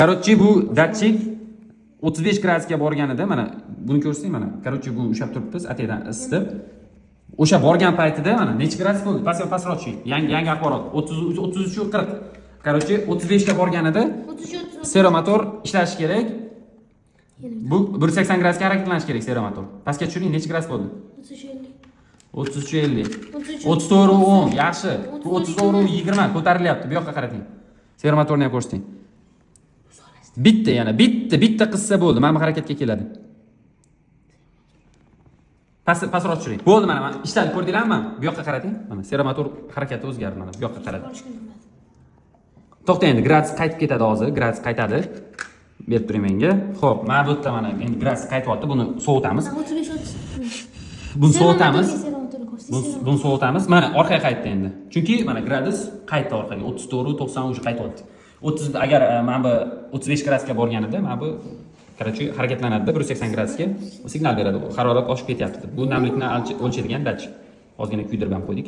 Короче, bu datchik 35 gradusga borganida mana buni ko'rsang mana. Короче, bu ushlab turibmiz, atadan isitib. O'sha borgan paytida mana necha gradus bo'ldi? Pastroq chi. Yangi axborot 33 40. Короче, 35 ga borganida 33 servomotor ishlashi kerak. Bu 180 gradusga harakatlanishi kerak servomotor. Pastga tushiring, necha gradus bo'ldi? 33 50. 34 10 yaxshi. Bu 34 20 ko'tarilyapti. Bu yoqqa qarating. Servomotorni ham ko'rsating. Bitta qissa bo'ldi. Mana bu harakatga keladi. Pastroq tushiring. Bo'ldi mana ishlarni ko'rdinglarmi? Bu yoqqa qarating. Mana servomotor harakati o'zgardi mana. Bu yoqqa qarang. To'xtang endi, gradus qaytib ketadi hozir. Gradus qaytadi. Berib turing menga. Xo'p, mana bu yerda mana endi gradus qaytyapti. Buni sovutamiz. 35 Buni sovutamiz. Buni sovutamiz. Mana orqaga qaytdi endi. Chunki mana gradus qaytdi orqaga. 34, 90 o'sha qaytyapti. 30 agar mana bu 35 gradusga borganida mana bu короче harakatlanadi 180 gradusga signal beradi. Harorat oshib ketyapti. Bu namlikni o'lchaydigan datchik. Ozgina kuydirib ham qo'ydik.